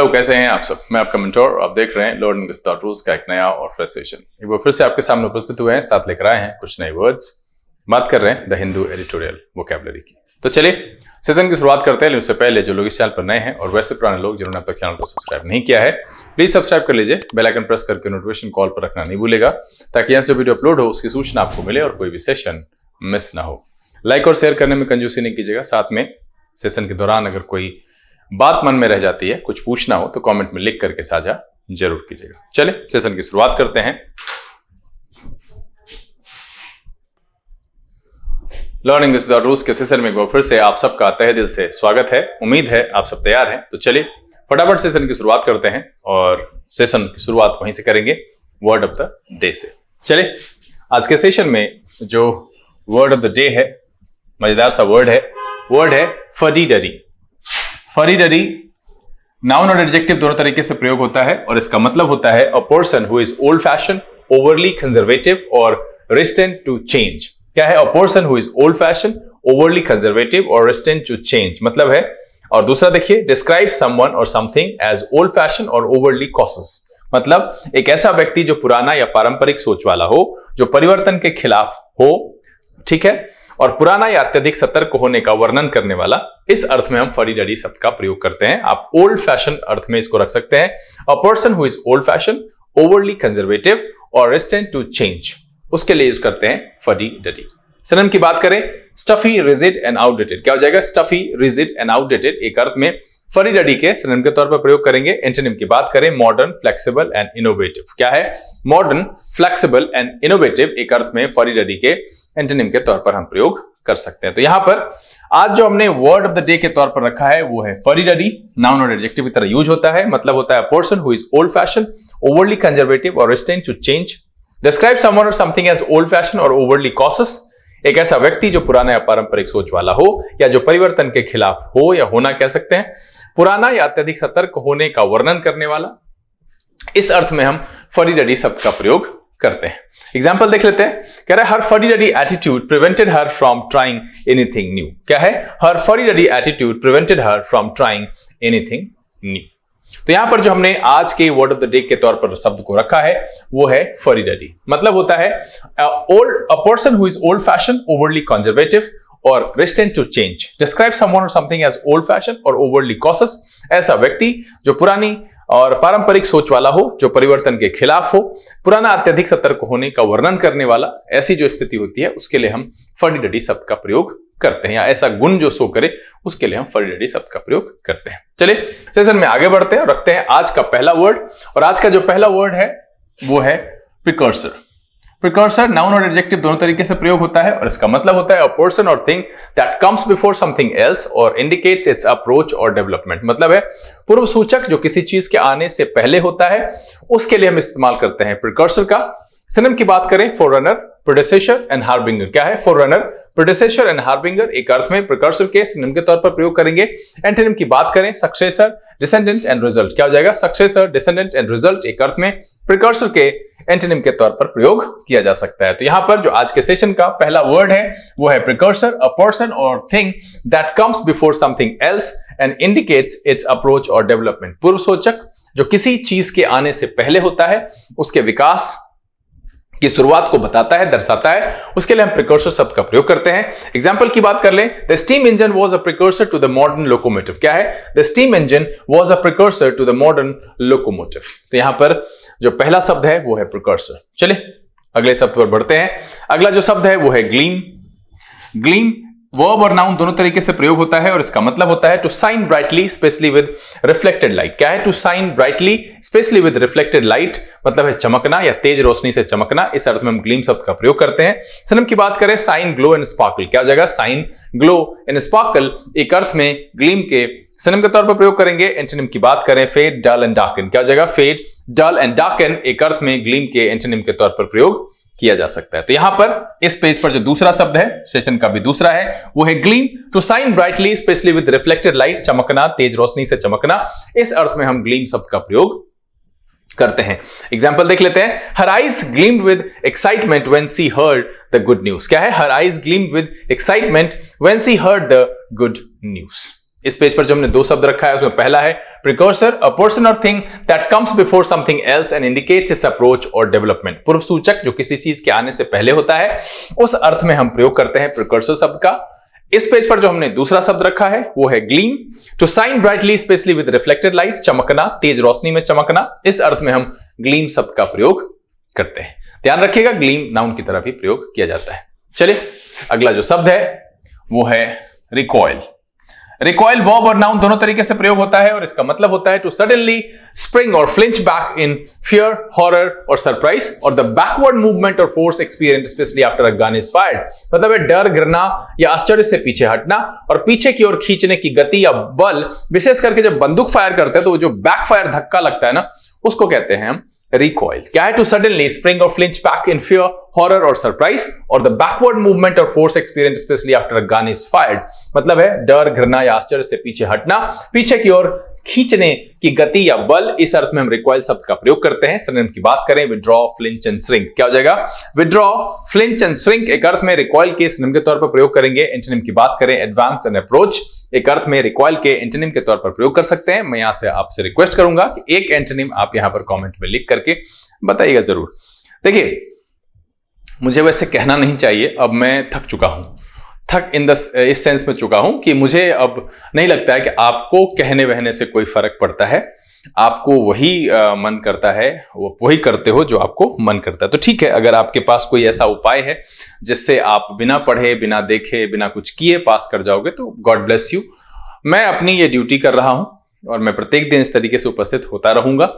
कैसे हैं आप सब? मैं आपका मेंटोर, आप देख रहे हैं लर्निंग विद टॉटूज का एक नया और फ्रेश सेशन। एक बार फिर से आपके सामने उपस्थित हुए हैं, साथ लेकर आए हैं कुछ नए वर्ड्स। बात कर रहे हैं द हिंदू एडिटोरियल वोकैबुलरी की। तो चलिए सेशन की शुरुआत करते हैं। उससे पहले जो लोग इस चैनल पर नए हैं और वैसे पुराने लोग जिन्होंने अब तक चैनल को सब्सक्राइब नहीं किया है, प्लीज सब्सक्राइब कर लीजिए। बेल आइकन प्रेस करके नोटिफिकेशन कॉल पर रखना नहीं भूलेगा, ताकि यहाँ से जो वीडियो अपलोड हो उसकी सूचना आपको मिले और कोई भी सेशन मिस ना हो। लाइक और शेयर करने में कंजूसी नहीं कीजिएगा। साथ में सेशन के दौरान अगर कोई बात मन में रह जाती है, कुछ पूछना हो तो कमेंट में लिख करके साझा जरूर कीजिएगा। चले सेशन की शुरुआत करते हैं। लर्निंग विद टॉटूज के सेशन में एक बार फिर से आप सबका तहे दिल से स्वागत है। उम्मीद है आप सब तैयार हैं। तो चलिए फटाफट सेशन की शुरुआत करते हैं और सेशन की शुरुआत वहीं से करेंगे, वर्ड ऑफ द डे से। चलिए आज के सेशन में जो वर्ड ऑफ द डे है, मजेदार सा वर्ड है फडी-डरी। फडी-डरी नाउन और एडजेक्टिव दोनों तरीके से प्रयोग होता है और इसका मतलब होता है a person who is old fashion, overly conservative और रेजिस्टेंट टू चेंज। क्या है? A person who is old fashion, overly conservative और रेजिस्टेंट टू चेंज मतलब है। और दूसरा देखिए, डिस्क्राइब समवन और समथिंग एज ओल्ड फैशन और ओवरली कॉशियस मतलब एक ऐसा व्यक्ति जो पुराना या पारंपरिक सोच वाला हो, जो परिवर्तन के खिलाफ हो, ठीक है, और पुराना या अत्यधिक सतर्क होने का वर्णन करने वाला। इस अर्थ में हम फडी-डरी शब्द का प्रयोग करते हैं। आप ओल्ड फैशन अर्थ में इसको रख सकते हैं। अ person who is old fashion, overly conservative और रेजिस्टेंट टू चेंज, उसके लिए यूज करते हैं फडी-डरी। सिनोनिम की बात करें, स्टफी, रिजिड एंड आउटडेटेड। क्या हो जाएगा? स्टफी, रिजिड एंड आउटडेटेड एक अर्थ में फडी-डरी के सिनोनिम के तौर पर प्रयोग करेंगे। एंटोनिम की बात करें, मॉडर्न, फ्लेक्सिबल एंड इनोवेटिव। क्या है? मॉडर्न, फ्लेक्सिबल एंड इनोवेटिव एक अर्थ में फडी-डरी के एंटोनिम के तौर पर हम प्रयोग कर सकते हैं। तो यहां पर आज जो हमने वर्ड ऑफ द डे के तौर पर रखा है वो है फडी-डरी। नाउन और एडजेक्टिव की तरह यूज होता है, मतलब होता है person who is old fashion, overly conservative और resistant to change. Describe someone और समथिंग एज ओल्ड फैशन और ओवरली कॉशियस एक ऐसा व्यक्ति जो पुराना या पारंपरिक सोच वाला हो या जो परिवर्तन के खिलाफ हो या होना कह सकते हैं, पुराना या अत्यधिक सतर्क होने का वर्णन करने वाला। इस अर्थ में हम फडी-डरी शब्द का प्रयोग करते हैं। एग्जाम्पल देख लेते हैं। कह रहा है her fuddy-duddy attitude prevented her from trying anything new. क्या है? Her fuddy-duddy attitude prevented her from trying anything new. तो यहां पर जो हमने आज के वर्ड ऑफ द डे के तौर पर शब्द को रखा है वो है फडी-डरी। मतलब होता है a person who is old fashion, overly conservative और resistant to change. Describe someone और समथिंग एज ओल्ड फैशन और ओवरली कॉशियस ऐसा व्यक्ति जो पुरानी और पारंपरिक सोच वाला हो, जो परिवर्तन के खिलाफ हो, पुराना अत्यधिक सतर्क होने का वर्णन करने वाला। ऐसी जो स्थिति होती है उसके लिए हम फडी-डरी शब्द का प्रयोग करते हैं, या ऐसा गुण जो शो करे उसके लिए हम फडी-डरी शब्द का प्रयोग करते हैं। चलिए सेशन में आगे बढ़ते हैं और रखते हैं आज का पहला वर्ड। और आज का जो पहला वर्ड है वो है प्रिकर्सर। प्रिकर्सर नाउन और एडजेक्टिव दोनों तरीके से प्रयोग होता है और इसका मतलब होता है अ पर्सन और thing that comes before something else और इंडिकेट्स इट्स अप्रोच और डेवलपमेंट। मतलब है पूर्व सूचक जो किसी चीज के आने से पहले होता है, उसके लिए हम इस्तेमाल करते हैं प्रिकर्सर का। सिनोनिम की बात करें, फोररनर, प्रेडेसेसर एंड हार्बिंगर। क्या है? फोररनर, प्रेडेसेसर एंड हार्बिंगर एक अर्थ में प्रिकर्सर के सिनोनिम के तौर पर प्रयोग करेंगे। एंटोनिम की बात करें, सक्सेसर, डिसेंडेंट एंड रिजल्ट। क्या हो जाएगा? सक्सेसर, डिसेंडेंट एंड रिजल्ट एक अर्थ में प्रिकर्सर के एंटोनिम के तौर पर प्रयोग किया जा सकता है। तो यहां पर जो आज के सेशन का पहला वर्ड है वो है प्रिकर्सर, अ पर्सन और thing that comes before something else and indicates it's approach और डेवलपमेंट। पूर्व सूचक जो किसी चीज के आने से पहले होता है, उसके विकास की शुरुआत को बताता है, दर्शाता है, उसके लिए हम प्रिकर्सर शब्द का प्रयोग करते हैं। एग्जांपल की बात कर लें, the steam engine was a precursor to the modern locomotive. क्या है? The steam engine was a precursor to the modern locomotive. तो यहां पर जो पहला शब्द है वो है प्रिकर्सर। चलिए अगले शब्द पर बढ़ते हैं। अगला जो शब्द है वो है ग्लीम। ग्लीम वर्ब और नाउन दोनों तरीके से प्रयोग होता है और इसका मतलब होता है to shine brightly specially with reflected light. क्या है? To shine brightly specially with reflected light मतलब है चमकना या तेज रोशनी से चमकना। इस अर्थ में हम ग्लीम शब्द का प्रयोग करते हैं। सिनोनिम की बात करें, शाइन, ग्लो एंड स्पार्कल। क्या हो जाएगा? शाइन, ग्लो एंड स्पार्कल एक अर्थ में ग्लीम के सिनोनिम के तौर पर प्रयोग करेंगे। एंटोनिम की बात करें, फेड, डल एंड डार्कन। क्या हो जाएगा? फेड, डल एंड डार्कन एक अर्थ में ग्लीम के एंटोनिम के तौर पर प्रयोग किया जा सकता है। तो यहां पर इस पेज पर जो दूसरा शब्द है, सेशन का भी दूसरा है, वो है gleam, to shine brightly specially with reflected light, चमकना, तेज रोशनी से चमकना। इस अर्थ में हम ग्लीम शब्द का प्रयोग करते हैं। एग्जाम्पल देख लेते हैं। Her eyes gleamed with excitement when she heard the good news. क्या है? Her eyes gleamed with excitement when she heard the good news. इस पेज पर जो हमने दो शब्द रखा है उसमें पहला है प्रिकर्सर, अ पर्सन और thing that comes before something else and indicates it's approach और डेवलपमेंट। पूर्व सूचक जो किसी चीज के आने से पहले होता है, उस अर्थ में हम प्रयोग करते हैं प्रिकर्सर शब्द का। इस पेज पर जो हमने दूसरा शब्द रखा है वो है gleam, to shine brightly specially with reflected light, चमकना, तेज रोशनी में चमकना। इस अर्थ में हम ग्लीम शब्द का प्रयोग करते हैं। ध्यान रखिएगा ग्लीम नाउन की तरह भी प्रयोग किया जाता है। चलिए अगला जो शब्द है वो है रिकॉइल। रिकॉइल वर्ब और नाउन दोनों तरीके से प्रयोग होता है और इसका मतलब होता है टू सडनली स्प्रिंग और flinch back in fear, horror और सरप्राइज, और द बैकवर्ड मूवमेंट और force experience specially after a gun is fired. मतलब है डर, घृणा या आश्चर्य से पीछे हटना और पीछे की ओर खींचने की गति या बल। विशेष करके जब बंदूक फायर करते हैं तो वो जो बैक फायर धक्का लगता है ना, उसको कहते हैं हम रिकॉइल। क्या है? टू सडनली स्प्रिंग और flinch back in fear, horror और सरप्राइज, और द बैकवर्ड मूवमेंट और force experience specially after a gun is fired. मतलब है डर, घृणा या आश्चर्य से पीछे हटना, पीछे की ओर खींचने की गति या बल। इस अर्थ में हम रिकॉइल शब्द का प्रयोग करते हैं। सिनोनिम की बात करें विड्रॉ, फ्लिंच एंड श्रिंक। क्या हो जाएगा? विड्रॉ, फ्लिंच एंड श्रिंक एक अर्थ में रिकॉइल के सिनोनिम के तौर पर प्रयोग करेंगे। एंटोनिम की बात करें एडवांस एंड अप्रोच एक अर्थ में रिकॉइल के एंटोनिम के तौर पर प्रयोग कर सकते हैं। मैं यहां से आपसे रिक्वेस्ट करूंगा कि एक एंटोनिम आप यहां पर कमेंट में लिख करके बताइएगा जरूर। देखिए मुझे वैसे कहना नहीं चाहिए, अब मैं थक चुका हूं, थक इस सेंस में चुका हूं कि मुझे अब नहीं लगता है कि आपको कहने वहने से कोई फर्क पड़ता है। आपको वही मन करता है, वही करते हो जो आपको मन करता है। तो ठीक है, अगर आपके पास कोई ऐसा उपाय है जिससे आप बिना पढ़े, बिना देखे, बिना कुछ किए पास कर जाओगे तो गॉड ब्लेस यू। मैं अपनी ये ड्यूटी कर रहा हूं और मैं प्रत्येक दिन इस तरीके से उपस्थित होता रहूंगा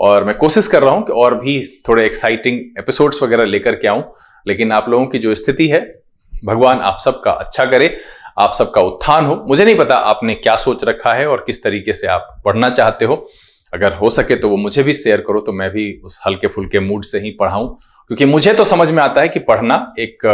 और मैं कोशिश कर रहा हूं कि और भी थोड़े एक्साइटिंग एपिसोड्स वगैरह लेकर के आऊं। लेकिन आप लोगों की जो स्थिति है, भगवान आप सबका अच्छा करे, आप सबका उत्थान हो। मुझे नहीं पता आपने क्या सोच रखा है और किस तरीके से आप पढ़ना चाहते हो। अगर हो सके तो वो मुझे भी शेयर करो तो मैं भी उस हल्के फुल्के मूड से ही पढ़ाऊं, क्योंकि मुझे तो समझ में आता है कि पढ़ना एक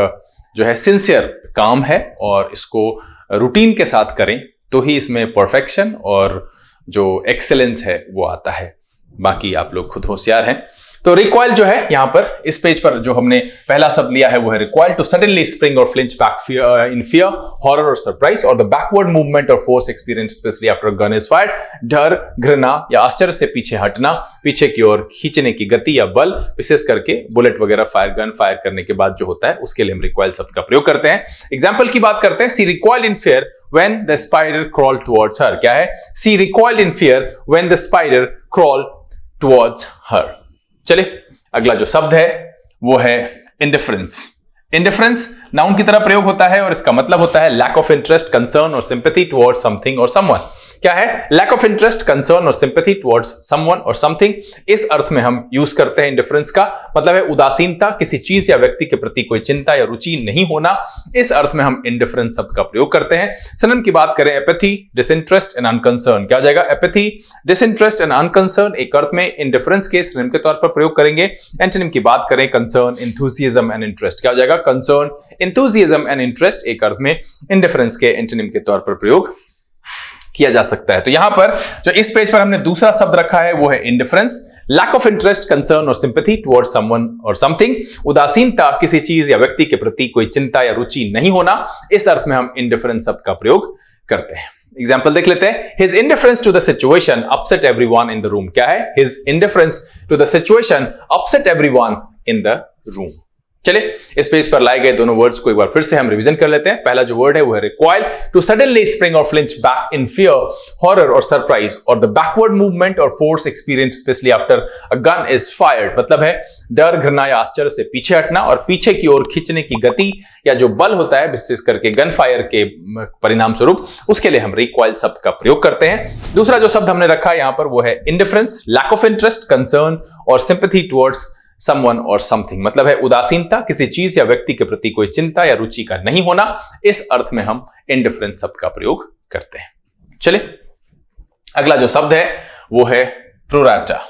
जो है सिंसियर काम है और इसको रूटीन के साथ करें तो ही इसमें परफेक्शन और जो एक्सेलेंस है वो आता है। बाकी आप लोग खुद होशियार हैं। तो रिकॉइल जो है यहां पर इस पेज पर जो हमने पहला शब्द लिया है वो है रिकॉइल, टू सडनली स्प्रिंग और flinch back in fear, horror और सरप्राइज, और द बैकवर्ड मूवमेंट और force experience specially after gun is fired. डर, घृणा या आश्चर्य से पीछे हटना, पीछे की ओर खींचने की गति या बल, विशेष करके बुलेट वगैरह गन फायर करने के बाद जो होता है उसके लिए हम रिकॉइल शब्द का प्रयोग करते हैं। एग्जाम्पल की बात करते हैं, she recoil in fear when the spider crawled towards her। क्या है? She recoiled in fear when the spider crawled towards her। चलिए अगला जो शब्द है वो है इंडिफरेंस। इंडिफरेंस नाउन की तरह प्रयोग होता है और इसका मतलब होता है लैक ऑफ इंटरेस्ट, कंसर्न और सिंपैथी टुवर्ड्स समथिंग और समवन। क्या है? लैक ऑफ इंटरेस्ट, कंसर्न और सिंपैथी टुवर्ड्स समवन और समथिंग। इस अर्थ में हम यूज करते हैं इंडिफरेंस का। मतलब है उदासीनता, किसी चीज या व्यक्ति के प्रति कोई चिंता या रुचि नहीं होना। इस अर्थ में हम इंडिफरेंस शब्द का प्रयोग करते हैं। सिनोनिम की बात करें एपैथी, डिसइंटरेस्ट एंड अनकंसर्न। क्या हो जाएगा? एपैथी, डिसइंटरेस्ट एंड अनकंसर्न एक अर्थ में इंडिफरेंस के सिनोनिम के तौर पर प्रयोग करेंगे। एंटोनिम की बात करें कंसर्न, एंथुसियाज्म एंड इंटरेस्ट। क्या हो जाएगा? कंसर्न, एंथुसियाज्म एंड इंटरेस्ट एक अर्थ में इंडिफरेंस के एंटोनिम के तौर पर प्रयोग किया जा सकता है। तो यहां पर जो इस पेज पर हमने दूसरा शब्द रखा है वो है indifference, lack of interest, concern और सिंपैथी टुवर्ड्स समवन और समथिंग। उदासीनता, किसी चीज या व्यक्ति के प्रति कोई चिंता या रुचि नहीं होना। इस अर्थ में हम इंडिफरेंस शब्द का प्रयोग करते हैं। एग्जाम्पल देख लेते हैं। His indifference to the situation upset everyone in the room। क्या है? His indifference to the situation upset everyone in the room। चलिए इस पेज पर लाए गए दोनों वर्ड्स को एक बार फिर से हम रिवीजन कर लेते हैं। पहला जो वर्ड है वो है रिकॉइल, टू सडनली स्प्रिंग और flinch back in fear, horror और सरप्राइज, और द बैकवर्ड मूवमेंट और force experience specially after a gun is fired. मतलब है डर, घृणा या आश्चर्य से पीछे हटना और पीछे की ओर खींचने की गति या जो बल होता है विशेष करके गन फायर के परिणाम स्वरूप, उसके लिए हम रिकॉइल शब्द का प्रयोग करते हैं। दूसरा जो शब्द हमने रखा है यहां पर वो है indifference, lack of interest, concern और सिंपैथी टुवर्ड्स समवन और समथिंग। मतलब है उदासीनता, किसी चीज या व्यक्ति के प्रति कोई चिंता या रुचि का नहीं होना। इस अर्थ में हम इंडिफरेंस शब्द का प्रयोग करते हैं। चलिए अगला जो शब्द है वो है प्रोराटा।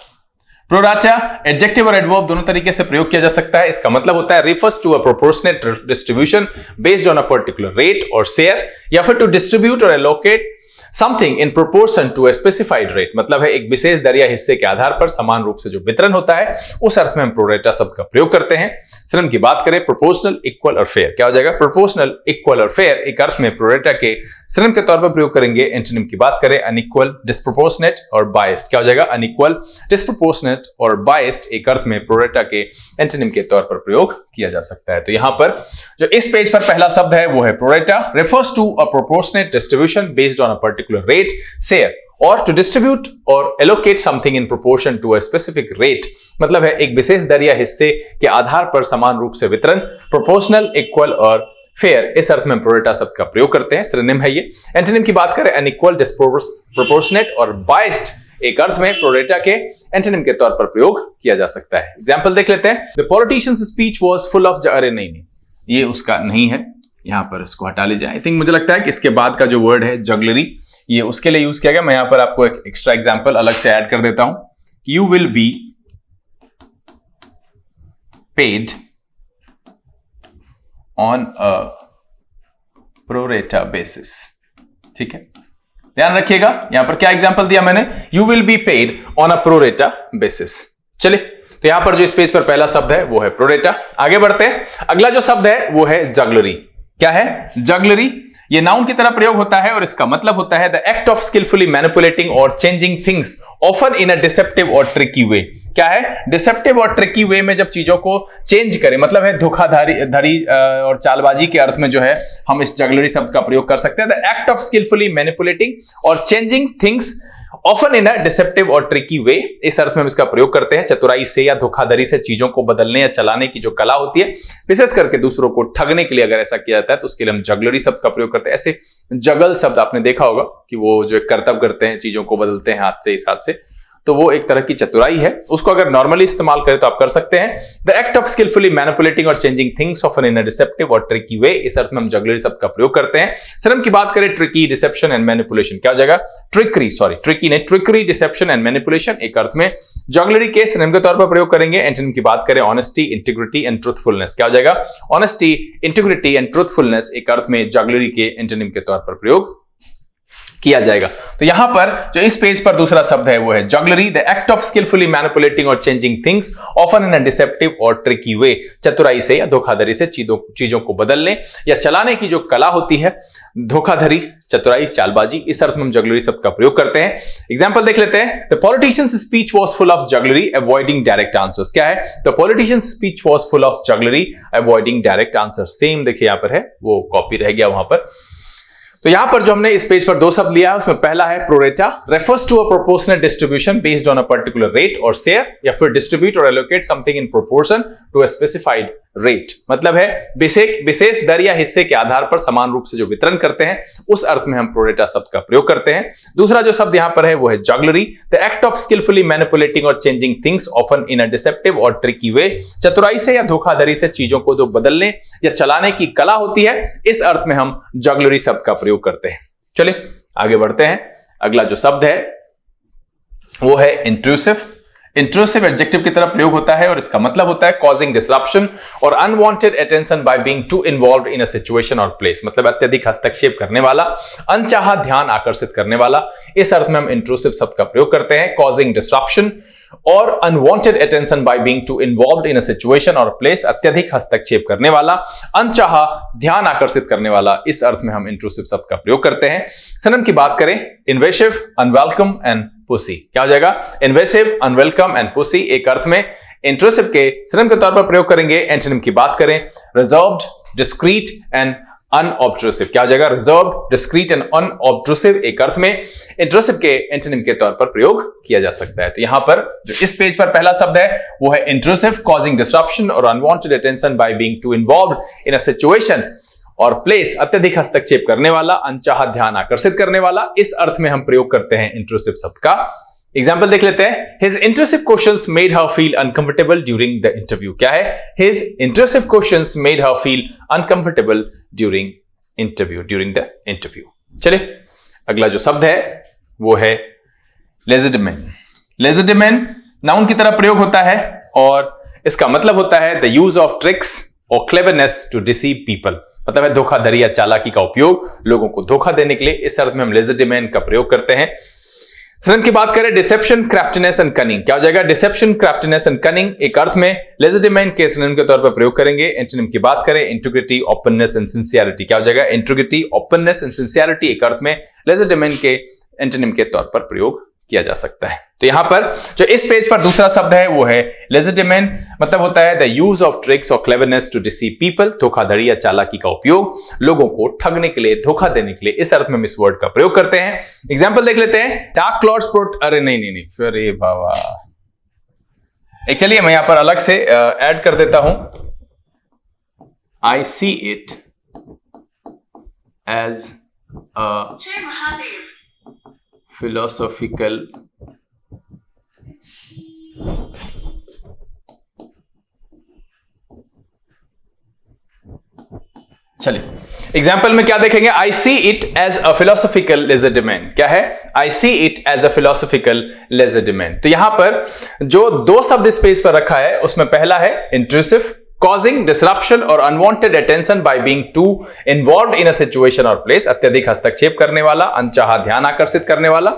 प्रोराटा एडजेक्टिव और एडवर्ब दोनों तरीके से प्रयोग किया जा सकता है। इसका मतलब होता है refers to a proportionate distribution based on a particular rate और शेयर, या फिर टू डिस्ट्रीब्यूट और allocate something in proportion to a specified rate. मतलब है एक विशेष दर या हिस्से के आधार पर समान रूप से जो वितरण होता है, उस अर्थ में हम प्रोरेटा शब्द का प्रयोग करते हैं। सिनोनिम की बात करें प्रोपोर्शनल, इक्वल और फेयर। क्या हो जाएगा? प्रोपोर्शनल, इक्वल और फेयर एक अर्थ में प्रोरेटा के सिनोनिम के तौर पर प्रयोग करेंगे। एंटोनिम की बात करें अनइक्वल, डिस्प्रोपोर्शनेट और बायस्ड। क्या हो जाएगा? अनइक्वल, डिस्प्रोपोर्शनेट और बायस्ड एक अर्थ में प्रोरेटा के एंटोनिम के तौर पर प्रयोग किया जा सकता है। तो यहां पर जो इस पेज पर पहला शब्द है वो है pro rata, refers to a proportionate distribution based on a particular rate, share, और टू डिस्ट्रीब्यूट और allocate something in proportion to a specific rate. मतलब है एक विशेष दर या हिस्से के आधार पर समान रूप से वितरण, प्रोपोर्शनल, इक्वल और फेयर, इस अर्थ में प्रोरेटा शब्द का प्रयोग करते हैं। सिनोनिम है ये। एंटोनिम की बात करें अनइक्वल, डिस्प्रोपोर्शनेट और बायस्ड एक अर्थ में प्रोरेटा के एंटोनिम के तौर पर प्रयोग किया जा सकता है। एग्जाम्पल देख लेते हैं। The politicians speech was full of, अरे नहीं, ये उसका नहीं है, यहां पर इसको हटा लीजिए। आई थिंक मुझे लगता है कि इसके बाद का जो वर्ड है जगलरी, ये उसके लिए यूज किया गया। मैं यहां पर आपको एक एक्स्ट्रा एग्जांपल अलग से ऐड कर देता हूं। You will be paid on a pro rata basis. ठीक है, ध्यान रखिएगा यहां पर क्या एग्जांपल दिया मैंने, you will be paid on a pro rata basis. चलिए, तो यहां पर जो इस पेज पर पहला शब्द है वो है प्रोरेटा। आगे बढ़ते हैं। अगला जो शब्द है वो है जगलरी। क्या है? जगलरी। ये नाउन की तरह प्रयोग होता है और इसका मतलब होता है the act of skillfully manipulating और changing things often in a deceptive और ट्रिकी वे। क्या है? डिसेप्टिव और ट्रिकी वे में जब चीजों को चेंज करें, मतलब है धोखाधड़ी और चालबाजी के अर्थ में जो है हम इस जगलरी शब्द का प्रयोग कर सकते हैं। The act of skillfully manipulating और changing things often in a deceptive और ट्रिकी वे, इस अर्थ में हम इसका प्रयोग करते हैं। चतुराई से या धोखाधड़ी से चीजों को बदलने या चलाने की जो कला होती है, विशेष करके दूसरों को ठगने के लिए अगर ऐसा किया जाता है तो उसके लिए हम जगलरी शब्द का प्रयोग करते हैं। ऐसे जगल शब्द आपने देखा होगा कि वो जो करतब करते हैं, चीजों को बदलते हैं हाथ से, इस हाथ से, तो वो एक तरह की चतुराई है। उसको अगर नॉर्मली इस्तेमाल करें तो आप कर सकते हैं the act of skillfully manipulating और changing things often in a deceptive और ट्रिकी वे, इस अर्थ में हम जगलरी शब्द का प्रयोग करते हैं। सिनोनिम की बात करें ट्रिकी, डिसेप्शन एंड मैनिपुलेशन। क्या हो जाएगा? ट्रिकी ने ट्रिकरी, डिसेप्शन एंड मैनिपुलेशन एक अर्थ में जगलरी के सिनोनिम के तौर पर प्रयोग करेंगे। एंटोनिम की बात करें ऑनेस्टी, इंटीग्रिटी एंड ट्रूथफुलनेस। क्या हो जाएगा? ऑनेस्टी, इंटीग्रिटी एंड ट्रूथफुलनेस एक अर्थ में जगलरी के एंटोनिम के तौर पर प्रयोग किया जाएगा। तो यहां पर जो इस पेज पर दूसरा शब्द है वो है jugglery, the act of skillfully manipulating और changing things often in a deceptive और ट्रिकी वे, चतुराई से या धोखाधड़ी से चीजों को बदलने या चलाने की जो कला होती है, धोखाधड़ी, चतुराई, चालबाजी, इस अर्थ में हम जगलरी शब्द का प्रयोग करते हैं। एग्जांपल देख लेते हैं। The politicians speech was full of jugglery avoiding direct answers. क्या है? The politicians speech was full of jugglery avoiding direct answer. Same देखिए यहां पर है, वो कॉपी रह गया वहां पर। तो यहां पर जो हमने इस पेज पर दो शब्द लिया है उसमें पहला है pro rata, refers to a proportional distribution based on a particular rate और शेयर, या फिर डिस्ट्रीब्यूट और allocate something in proportion to a specified rate. मतलब है विशेष दर या हिस्से के आधार पर समान रूप से जो वितरण करते हैं, उस अर्थ में हम प्रोरेटा शब्द का प्रयोग करते हैं। दूसरा जो शब्द यहां पर है वो है jugglery, the act of skillfully manipulating और changing things often in a deceptive और ट्रिकी वे, चतुराई से या धोखाधड़ी से चीजों को जो बदलने या चलाने की कला होती है, इस अर्थ में हम जगलरी शब्द का प्रयोग करते हैं। चलिए आगे बढ़ते हैं। अगला जो शब्द है वो है इंट्रूसिव। इंट्रूसिव एडजेक्टिव की तरह प्रयोग होता है और इसका मतलब होता है कॉजिंग डिसरप्शन और unwanted attention by being too involved in a situation और प्लेस। मतलब अत्यधिक हस्तक्षेप करने वाला, अनचाहा ध्यान आकर्षित करने वाला, इस अर्थ में हम इंट्रूसिव शब्द का प्रयोग करते हैं। कॉजिंग डिसरप्शन और unwanted attention by being too involved in a situation और प्लेस, अत्यधिक हस्तक्षेप करने वाला, अनचाहा ध्यान आकर्षित करने वाला, इस अर्थ में हम इंट्रूसिव शब्द का प्रयोग करते हैं। सिनोनिम की बात करें इन्वेसिव, अनवेलकम एंड पुसी। क्या हो जाएगा? इन्वेसिव, अनवेलकम एंड पुसी एक अर्थ में इंट्रूसिव के सिनोनिम के तौर पर प्रयोग करेंगे। एंटोनिम की बात करें रिजर्व्ड, डिस्क्रीट एंड अनऑब्ट्रूसिव। क्या हो जाएगा? रिजर्व्ड, डिस्क्रीट एंड अनऑब्ट्रूसिव एक अर्थ में इंट्रूसिव के एंटोनिम के तौर पर प्रयोग किया जा सकता है। तो यहां पर जो इस पेज पर पहला शब्द है वो है इंट्रूसिव, कॉजिंग डिसरप्शन और unwanted attention by being too involved in a situation और प्लेस, अत्यधिक हस्तक्षेप करने वाला, अनचाहा ध्यान आकर्षित करने वाला, इस अर्थ में हम प्रयोग करते हैं इंट्रूसिव शब्द का। एग्जाम्पल देख लेते हैं। His intrusive questions made her feel uncomfortable during the interview। क्या है? His intrusive questions made her feel uncomfortable during the interview। चलिए अगला जो शब्द है वो है legerdemain। legerdemain नाउन की तरह प्रयोग होता है और इसका मतलब होता है the use of tricks or cleverness to deceive people। मतलब है धोखाधड़ी या चालाकी का उपयोग लोगों को धोखा देने के लिए, इस अर्थ में हम legerdemain का प्रयोग करते हैं। सिनोनिम की बात करें डिसेप्शन, क्राफ्टीनेस एंड कनिंग, क्या हो जाएगा? डिसेप्शन, क्राफ्टीनेस एंड कनिंग एक अर्थ में लेजिटिमेट के सिनोनिम के तौर पर प्रयोग करेंगे। एंटोनिम की बात करें इंटीग्रिटी, ओपननेस एंड सिंसियरिटी, क्या हो जाएगा? इंटीग्रिटी, ओपननेस एंड सिंसियरिटी एक अर्थ में लेजिटिमेट के एंटोनिम के तौर पर प्रयोग किया जा सकता है। तो यहां पर जो इस पेज पर दूसरा शब्द है वो है लेजिटिमेट, मतलब होता है द यूज ऑफ ट्रिक्स और क्लेवरनेस टू डिसीव पीपल, धोखाधड़ी या चालाकी का उपयोग लोगों को ठगने के लिए, धोखा देने के लिए, इस अर्थ में हम इस वर्ड का प्रयोग करते हैं। एग्जांपल देख लेते हैं। डार्क क्लाउड्स प्रोट, अरे नहीं, अरे बाबा, एक चलिए मैं यहां पर अलग से ऐड कर देता हूं। I see it as a philosophical चलिए एग्जाम्पल में क्या देखेंगे? I see it as a philosophical legitimate, क्या है? I see it as a philosophical legitimate. तो यहां पर जो दो शब्द इस पेज पर रखा है उसमें पहला है intrusive, causing disruption or unwanted attention by being too involved in a situation or place, अत्यधिक हस्तक्षेप करने वाला, अनचाहा ध्यान आकर्षित करने वाला,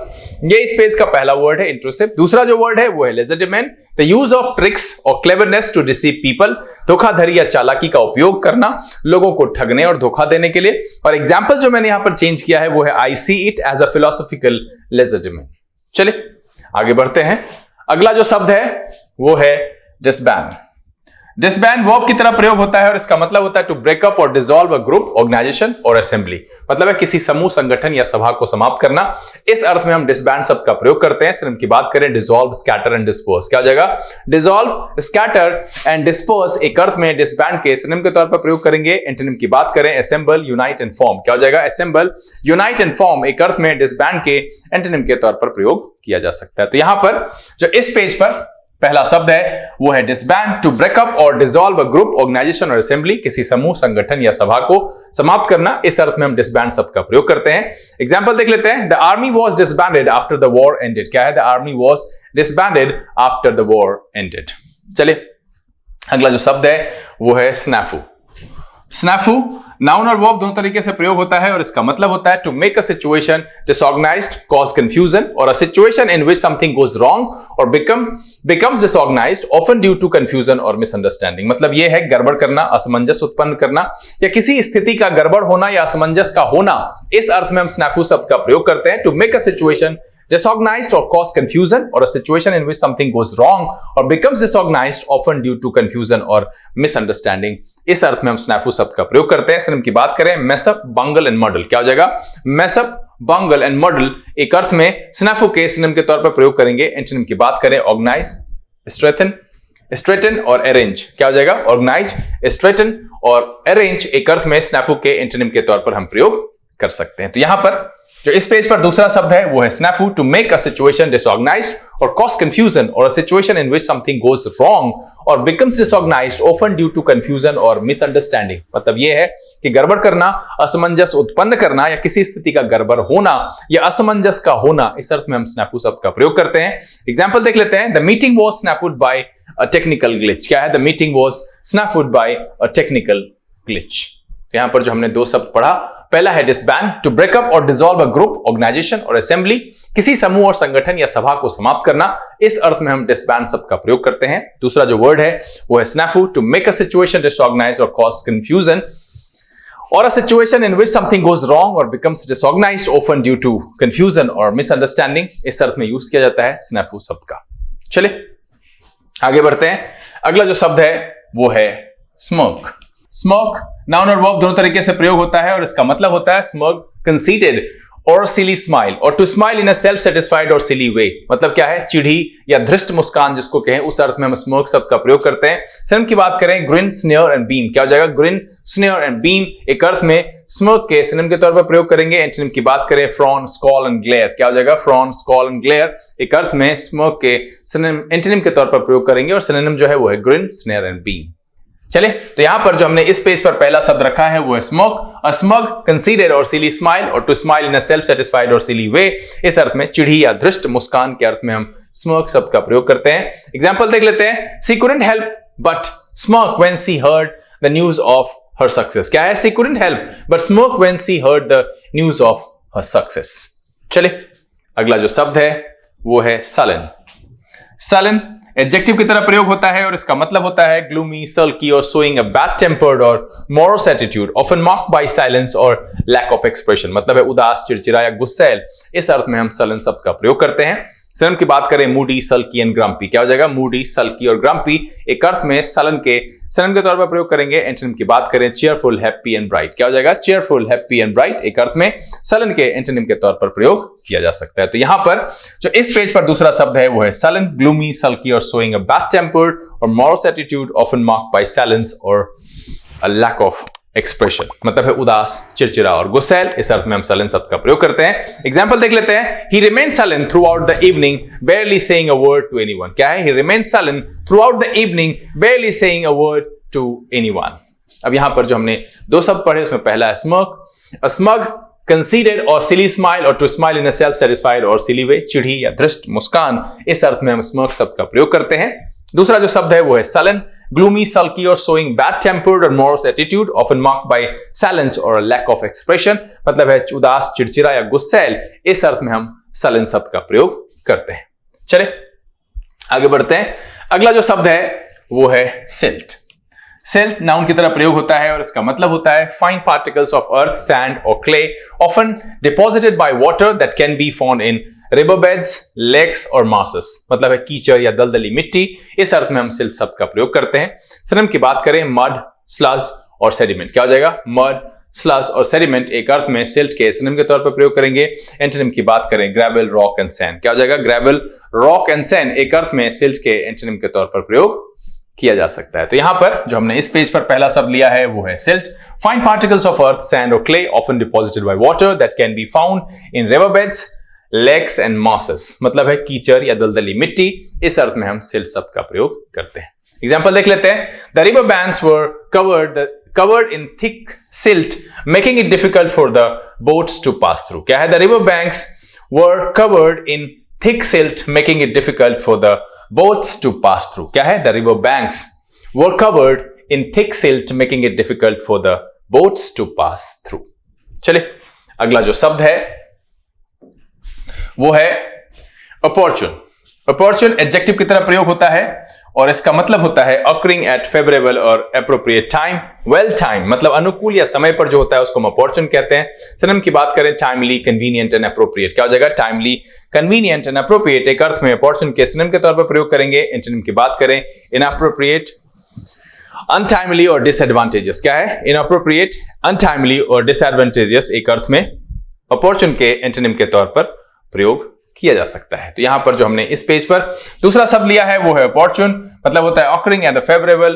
ये इस पेज का पहला वर्ड है इंट्रूसिव। दूसरा जो वर्ड है वो है legitimate, the use of tricks और क्लेवरनेस टू डिसीव पीपल, धोखाधड़ी या चालाकी का उपयोग करना लोगों को ठगने और धोखा देने के लिए। और एग्जाम्पल जो मैंने यहां पर चेंज किया है वो है I see it as a philosophical legitimate. चलिए आगे बढ़ते हैं। अगला जो शब्द है वो है डिसबैंड। डिसबैंड वर्ब की तरह प्रयोग होता है और इसका मतलब होता है टू ब्रेकअप और डिसॉल्व अ ग्रुप, ऑर्गेनाइजेशन और असेंबली, मतलब है किसी समूह, संगठन या सभा को समाप्त करना। इस अर्थ में हम डिसबैंड शब्द का प्रयोग करते हैं। सिनोनिम की बात करें डिसॉल्व, स्कैटर एंड डिस्पर्स, क्या हो जाएगा? डिसॉल्व, स्कैटर एंड डिस्पर्स एक अर्थ में डिसबैंड के सिनोनिम के तौर पर प्रयोग करेंगे। एंटोनिम की बात करें असेंबल, यूनाइट एंड फॉर्म, क्या हो जाएगा? असेंबल, यूनाइट एंड फॉर्म एक अर्थ में डिसबैंड के एंटोनिम के तौर पर प्रयोग किया जा सकता है। तो यहां पर जो इस पेज पर पहला शब्द है वो है डिसबैंड, टू ब्रेकअप और डिसॉल्व अ ग्रुप, ऑर्गेनाइजेशन और असेंबली, किसी समूह, संगठन या सभा को समाप्त करना। इस अर्थ में हम डिसबैंड शब्द का प्रयोग करते हैं। एग्जांपल देख लेते हैं। The army was disbanded after the war ended, क्या है? The army was disbanded after the war ended. चलिए अगला जो शब्द है वो है स्नैफू। स्नैफू नाउन और वर्ब दोनों तरीके से प्रयोग होता है और इसका मतलब होता है to make a situation disorganized, cause confusion, और a situation in which something goes wrong और becomes disorganized often due to confusion और मिसअंडरस्टैंडिंग। मतलब यह है गड़बड़ करना, असमंजस उत्पन्न करना या किसी स्थिति का गड़बड़ होना या असमंजस का होना। इस अर्थ में हम स्नैफू शब्द का प्रयोग करते हैं। To make a situation disorganized or cause confusion or a situation in which something goes wrong or becomes disorganized often due to confusion or misunderstanding, इस अर्थ में हम स्नैफू शब्द का प्रयोग करते हैं। सिनोनिम की बात करें mess up, bungle and muddle, क्या हो जाएगा? mess up, bungle and muddle एक अर्थ में स्नैफू के सिनोनिम के तौर पर प्रयोग करेंगे। एंटोनिम की बात करें organize, straighten और arrange, क्या हो जाएगा? organize, straighten और arrange एक अर्थ में स्नैफू के एंटोनिम के तौर पर हम प्रयोग कर सकते हैं। तो यहां पर जो इस पेज पर दूसरा शब्द है वो है snafu, to make a situation disorganized और कॉज कंफ्यूजन और a situation in which something goes wrong और becomes disorganized often due to confusion और मिसअंडरस्टैंडिंग। मतलब यह है कि गड़बड़ करना, असमंजस उत्पन्न करना या किसी स्थिति का गड़बड़ होना या असमंजस का होना। इस अर्थ में हम स्नैफू शब्द का प्रयोग करते हैं। एग्जाम्पल देख लेते हैं। The meeting was snafued by a technical glitch, क्या है? The meeting was snafued by a technical glitch. यहां पर जो हमने दो शब्द पढ़ा, पहला है डिसबैंड, टू ब्रेकअप और डिसॉल्व अ ग्रुप, ऑर्गेनाइजेशन और असेंबली, किसी समूह और संगठन या सभा को समाप्त करना। इस अर्थ में हम डिसबैंड शब्द का प्रयोग करते हैं। दूसरा जो वर्ड है वो है snafu, to make a situation disorganized और कॉज कंफ्यूजन और a situation in which something goes wrong और becomes disorganized often due to confusion और मिसअंडरस्टैंडिंग। इस अर्थ में यूज किया जाता है स्नैफू शब्द का। चलिए आगे बढ़ते हैं। अगला जो शब्द है वो है स्मर्क। स्मर्क नाउन और वर्ब दोनों तरीके से प्रयोग होता है और इसका मतलब होता है स्मर्क, कंसीटेड और सिली स्माइल, और to smile in a self satisfied और सिली वे। मतलब क्या है? चिढ़ी या धृष्ट मुस्कान जिसको कहें, उस अर्थ में हम स्मर्क शब्द का प्रयोग करते हैं। सिनोनिम की बात करें ग्रिन, स्नेयर एंड बीम, क्या हो जाएगा? ग्रिन, स्नेयर एंड बीम एक अर्थ में स्मर्क के सिनोनिम के तौर पर प्रयोग करेंगे। एंटोनिम की बात करें फ्रॉन, स्कॉल एंड ग्लेयर, क्या हो जाएगा? फ्रॉन, स्कॉल एंड ग्लेयर एक अर्थ में स्मर्क के एंटोनिम के तौर पर प्रयोग करेंगे और सिनोनिम जो है वो है ग्रिन, स्नेयर एंड बीम। चले तो यहां पर जो हमने इस पेज पर पहला शब्द रखा है वो है स्मर्क, अ स्मग, कंसीडर और सिली स्माइल, और to smile in a self satisfied और सिली वे। इस अर्थ में चिढ़ी या धृष्ट मुस्कान के अर्थ में हम स्मर्क शब्द का प्रयोग करते हैं। एग्जांपल देख लेते हैं। She couldn't help but smirk when she heard the news of her success. क्या है? She couldn't help but smirk when she heard the news of her success. चले अगला जो शब्द है वो है sullen। sullen एडजेक्टिव की तरह प्रयोग होता है और इसका मतलब होता है gloomy, sulky और showing a bad tempered or morose attitude, often marked by silence or lack of expression। मतलब है उदास, चिड़चिड़ा या गुस्सैल। इस अर्थ में हम sullen शब्द का प्रयोग करते हैं। sullen की बात करें moody, sulky and grumpy, क्या हो जाएगा? moody, sulky और grumpy एक अर्थ में sullen के तौर पर प्रयोग करेंगे। एंटोनिम की बात करें cheerful, happy and bright, क्या हो जाएगा? cheerful, happy and bright एक अर्थ में sullen के एंटोनिम के तौर पर प्रयोग किया जा सकता है। तो यहां पर जो इस पेज पर दूसरा शब्द है वो है sullen, gloomy, sulky और showing a bad tempered or morose attitude, often marked by silence or a lack of expression. मतलब है उदास, चिड़चिड़ा और गुस्सैल। इस अर्थ में हम sullen शब्द का प्रयोग करते हैं। एग्जांपल देख लेते हैं। He remained sullen throughout the evening, barely saying a word to anyone। क्या है? He remained sullen throughout the evening, barely saying a word to anyone। अब यहां पर जो हमने दो शब्द पढ़े उसमें पहला है smug, a smug, conceited or silly smile or to smile in a self-satisfied or silly way, चिढ़ी या धृष्ट मुस्कान। इस अर्थ में हम smug शब्द का प्रयोग करते हैं। दूसरा जो शब्द है वो है sullen, gloomy, sulky or showing bad tempered or morose attitude, often marked by silence or a lack of expression। मतलब है उदास, चिड़चिड़ा या गुस्सैल। इस अर्थ में हम sullen शब्द का प्रयोग करते हैं। चले आगे बढ़ते हैं। अगला जो शब्द है वो है silt। silt नाउन की तरह प्रयोग होता है और इसका मतलब होता है fine particles of earth, sand or clay, often deposited by water that can be found in riverbeds, lakes और marshes। मतलब है कीचड़ या दलदली मिट्टी। इस अर्थ में हम silt शब्द का प्रयोग करते हैं। सिनोनिम की बात करें mud, sludge और sediment, क्या हो जाएगा? mud, sludge और sediment एक अर्थ में silt के सिनोनिम के तौर पर प्रयोग करेंगे। एंटोनिम की बात करें gravel, rock and sand, क्या हो जाएगा? gravel, rock and sand एक अर्थ में silt के एंटोनिम के तौर पर प्रयोग किया जा सकता है। तो यहां पर जो हमने इस पेज पर पहला शब्द लिया है वो है silt, fine particles of earth, sand or clay, often deposited by water that can be found in riverbeds, lakes and marshes। मतलब है कीचड़ या दलदली मिट्टी। इस अर्थ में हम silt शब्द का प्रयोग करते हैं। एग्जांपल देख लेते हैं। The river banks were covered in thick silt, making it difficult for the boats to pass through। क्या है? The river banks were covered in thick silt, making it difficult for the boats to pass through। क्या है? The river banks were covered in thick silt, making it difficult for the boats to pass through। चलिए अगला जो शब्द है वो है opportune। opportune adjective की तरह प्रयोग होता है और इसका मतलब होता है occurring at favorable or appropriate time, well time। मतलब अनुकूल या समय पर जो होता है उसको हम opportune कहते हैं। सिनोनिम की बात करें timely, convenient and appropriate, क्या हो जाएगा? timely, convenient and appropriate एक अर्थ में opportune के सिनोनिम के तौर पर प्रयोग करेंगे। एंटोनिम की बात करें inappropriate, untimely और disadvantageous, क्या है? inappropriate, untimely और disadvantageous एक अर्थ में opportune के एंटोनिम के तौर पर प्रयोग किया जा सकता है। तो यहां पर जो हमने इस पेज पर दूसरा शब्द लिया है वो है opportune। मतलब होता है occurring at a favorable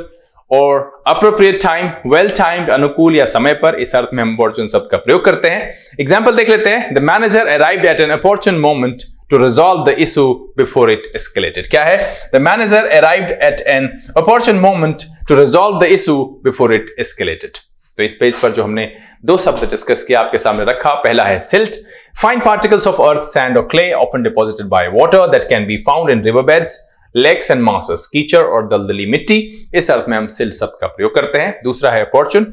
or appropriate time, well timed, अनुकूल या समय पर। इस अर्थ में हम opportune शब्द का प्रयोग करते हैं। एग्जांपल देख लेते हैं। The manager arrived at an opportune moment to resolve the issue before it escalated। क्या है? The manager arrived at an opportune moment to resolve the issue before it escalated। तो इस पेज पर जो हमने दो शब्द डिस्कस किया आपके सामने रखा। पहला है silt, fine particles of earth, sand or clay, often deposited by water that can be found in riverbeds, lakes and marshes। कीचड़ और दलदली मिट्टी। इस अर्थ में हम silt शब्द का प्रयोग करते हैं। दूसरा है opportune,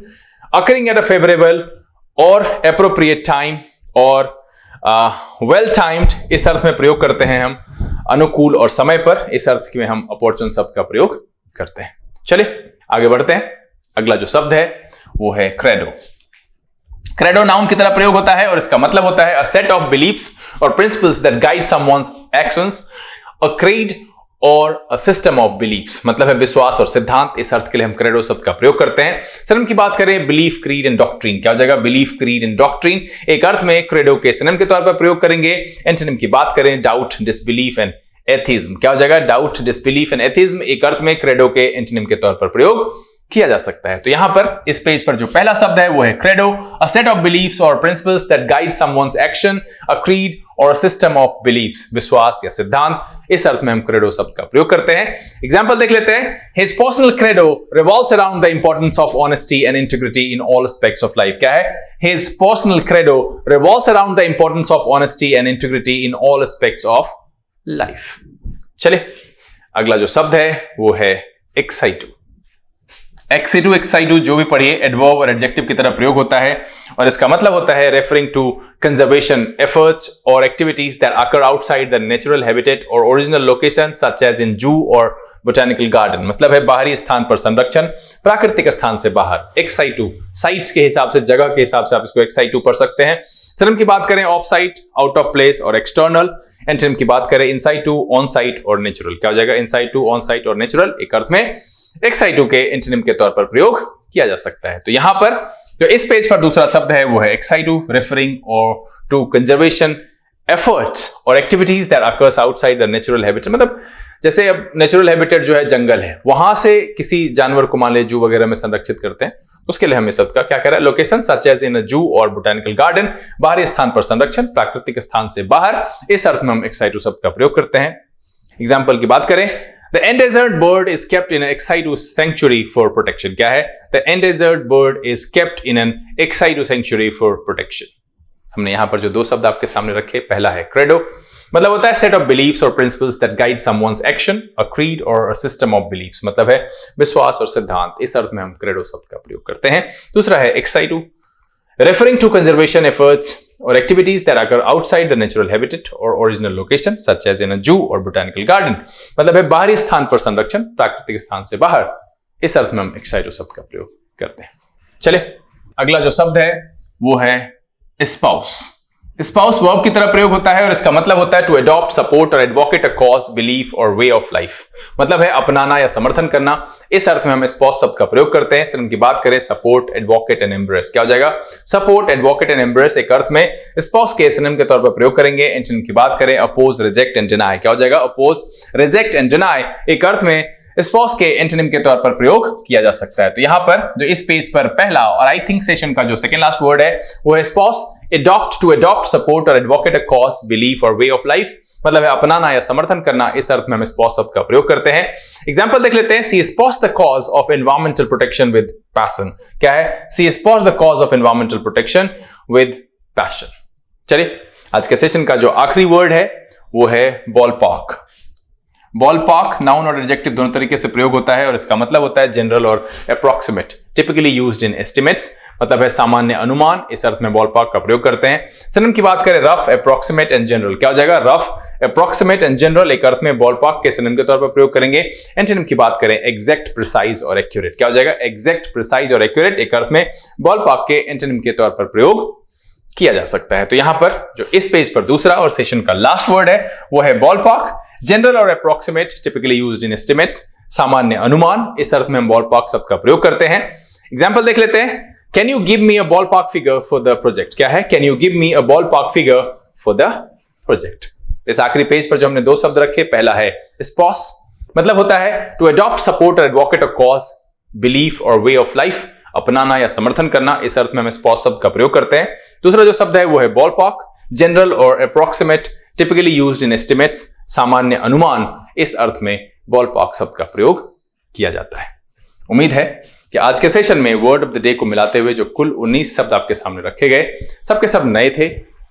occurring at a favorable or appropriate time और well timed। इस अर्थ में प्रयोग करते हैं हम अनुकूल और समय पर। इस अर्थ में हम opportune शब्द का प्रयोग करते हैं। चलिए आगे बढ़ते हैं। अगला जो शब्द है वो है credo। credo नाउन की तरह प्रयोग होता है और इसका मतलब होता है a set of beliefs or principles that guide someone's actions, a creed or a system of beliefs। मतलब है विश्वास और सिद्धांत। इस अर्थ के लिए हम credo शब्द का प्रयोग करते हैं। सिनोनिम की बात करें belief, creed and doctrine, क्या हो जाएगा? belief, creed and doctrine एक अर्थ में credo के सिनोनिम के तौर पर प्रयोग करेंगे। एंटोनिम की बात करें doubt, disbelief and atheism, क्या हो जाएगा? doubt, disbelief and atheism एक अर्थ में credo के एंटोनिम के तौर पर प्रयोग किया जा सकता है। तो यहां पर इस पेज पर जो पहला शब्द है वो है credo, a set of beliefs or principles that guide someone's action, a creed or a system of beliefs, विश्वास या सिद्धांत। इस अर्थ में हम credo शब्द का प्रयोग करते हैं। एग्जांपल देख लेते हैं। His personal credo revolves around the importance of honesty and integrity in all aspects of life। क्या है? His personal credo revolves around the importance of honesty and integrity in all aspects of life। चलिए अगला जो शब्द है वो है excito। एक्साइटू एक्साइटू जो भी पढ़िए एडवर्ब और एडजेक्टिव की तरह प्रयोग होता है और इसका मतलब होता है रेफरिंग टू कंजर्वेशन एफर्ट्स और activities that occur outside the natural habitat और original location such as in zoo और बोटानिकल गार्डन। मतलब है बाहरी स्थान पर संरक्षण, प्राकृतिक स्थान से बाहर। एक्साइटू साइट्स के हिसाब से, जगह के हिसाब से आप इसको एक्साइटू पढ़ सकते हैं। सिनोनिम की बात करें of site, out of place और एक्सटर्नल। एंटोनिम की बात करें इनसाइटू, ऑन साइट और नेचुरल। क्या हो जाएगा? इनसाइटू, ऑन साइट और नेचुरल एक अर्थ में एक्साइटू के एंटोनिम के तौर पर प्रयोग किया जा सकता है। तो यहां पर जो इस पेज पर दूसरा शब्द है वो है एक्साइटू, रेफरिंग और टू कंजर्वेशन एफर्ट्स और activities that occurs outside the natural habitat. मतलब जैसे अब नेचुरल हैबिटेट जो है जंगल है, वहां से किसी जानवर को मान ले जू वगैरह में संरक्षित करते हैं, उसके लिए हमें शब्द का क्या कह रहा है? Location such as in zoo और बोटानिकल गार्डन, बाहरी स्थान पर संरक्षण, प्राकृतिक स्थान से बाहर। इस अर्थ में हम एक्साइटू शब्द का प्रयोग करते हैं। एग्जाम्पल की बात करें, The endangered bird is kept in an Excidu sanctuary for protection. क्या है? The endangered bird is kept in an Excidu sanctuary for protection. हमने यहां पर जो दो शब्द आपके सामने रखे, पहला है credo, मतलब होता है set of beliefs or principles that guide someone's action, a creed or a system of beliefs, मतलब है विश्वास और सिद्धांत। इस अर्थ में हम credo शब्द का प्रयोग करते हैं। दूसरा है Excidu, referring to conservation efforts or activities that occur outside the natural habitat or original location such as in a zoo or botanical garden, मतलब है बाहरी स्थान पर संरक्षण, प्राकृतिक स्थान से बाहर। इस अर्थ में हम एक्साइटू शब्द का प्रयोग करते हैं। चले अगला जो शब्द है वो है स्पाउस। स्पाउस वर्ब की तरह प्रयोग होता है और इसका मतलब होता है टू अडॉप्ट, सपोर्ट और एडवोकेट अ कॉज, बिलीफ और वे ऑफ लाइफ। मतलब है अपनाना या समर्थन करना। इस अर्थ में हम स्पाउस शब्द का प्रयोग करते हैं। सिर्फ की बात करें सपोर्ट, एडवोकेट एंड एम्ब्रेस। क्या हो जाएगा? सपोर्ट, एडवोकेट एंड एम्ब्रेस एक अर्थ में स्पाउस के सिनोनिम के तौर पर प्रयोग करेंगे। एंटोनिम की बात करें अपोज, रिजेक्ट एंड डिनाई। क्या हो जाएगा? अपोज, रिजेक्ट एंड डिनाई एक अर्थ में स्पाउस के एंटोनिम के तौर पर प्रयोग किया जा सकता है। तो यहां पर जो इस पेज पर पहला और आई थिंक सेशन का जो सेकंड लास्ट वर्ड है वो है espouse. Adopt, to adopt, support और एडवोकेट अ कॉज, बिलीफ और वे ऑफ लाइफ, मतलब है अपनाना या समर्थन करना। इस अर्थ में हम स्पाउस शब्द का प्रयोग करते हैं। एग्जांपल देख लेते हैं। She espouses the cause of environmental protection with passion. क्या है? She espouses the cause of environmental protection with passion. चलिए आज के सेशन का जो आखिरी वर्ड है वो है ball park. Ball park noun और एडजेक्टिव दोनों तरीके से प्रयोग होता है और इसका मतलब होता है जनरल और approximate, typically used in estimates, मतलब है सामान्य अनुमान। इस अर्थ में बॉल पार्क का प्रयोग करते हैं। सिनोनिम की बात करें रफ, अप्रोक्सीमेट एंड जनरल। क्या हो जाएगा? रफ, अप्रोक्सीमेट एंड जनरल एक अर्थ में बॉल पार्क के सिनोनिम के तौर पर प्रयोग करेंगे। एंटोनिम की बात करें एग्जैक्ट, प्रिसाइज और एक्यूरेट। क्या हो जाएगा? एग्जैक्ट, प्रिसाइज और एक्यूरेट एक अर्थ में बॉल पार्क के एंटोनिम के तौर पर प्रयोग किया जा सकता है। तो यहां पर जो इस पेज पर दूसरा और सेशन का लास्ट वर्ड है वो है बॉल पार्क। जनरल और approximate, typically used in estimates, सामान्य अनुमान। इस अर्थ में हम बॉल पार्क शब्द का प्रयोग करते हैं। एग्जांपल देख लेते हैं। Can you give me a ball park figure for the project. क्या है? Can you give me a ball park figure for the project. इस आखिरी पेज पर जो हमने दो शब्द रखे, पहला है स्पाउस, मतलब होता है टू अडॉप्ट, सपोर्ट और एडवोकेट अ कॉज, बिलीफ और वे ऑफ लाइफ, अपनाना या समर्थन करना। इस अर्थ में हम स्पाउस शब्द का प्रयोग करते हैं। दूसरा जो शब्द है वो है बॉल पार्क, जनरल और approximate, typically used in estimates, सामान्य अनुमान। इस अर्थ में बॉल पार्क शब्द का प्रयोग किया जाता है। उम्मीद है कि आज के सेशन में वर्ड ऑफ द डे को मिलाते हुए जो कुल 19 शब्द आपके सामने रखे गए, सबके सब नए थे,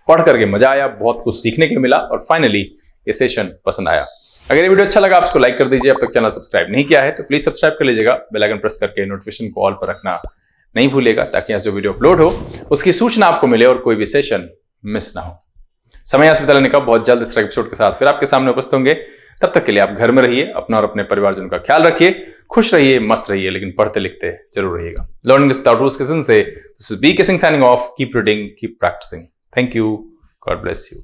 पढ़ करके मजा आया, बहुत कुछ सीखने को मिला और फाइनली ये सेशन पसंद आया। अगर ये वीडियो अच्छा लगा आप इसको लाइक कर दीजिए। अब तक चैनल सब्सक्राइब नहीं किया है तो प्लीज सब्सक्राइब कर लीजिएगा। बेल आइकन प्रेस करके नोटिफिकेशन को ऑल पर रखना नहीं भूलिएगा ताकि यहाँ जो वीडियो अपलोड हो उसकी सूचना आपको मिले और कोई भी सेशन मिस ना हो। समय अस्पताल ने कहा बहुत जल्द इस एपिसोड के साथ फिर आपके सामने उपस्थित होंगे। तब तक के लिए आप घर में रहिए, अपना और अपने परिवारजनों का ख्याल रखिए, खुश रहिए, मस्त रहिए, लेकिन पढ़ते लिखते जरूर रहिएगा। लर्निंग विदाउट रूल्स किसन से this is B kissing signing off. Keep reading, keep practising. Thank you, God bless you.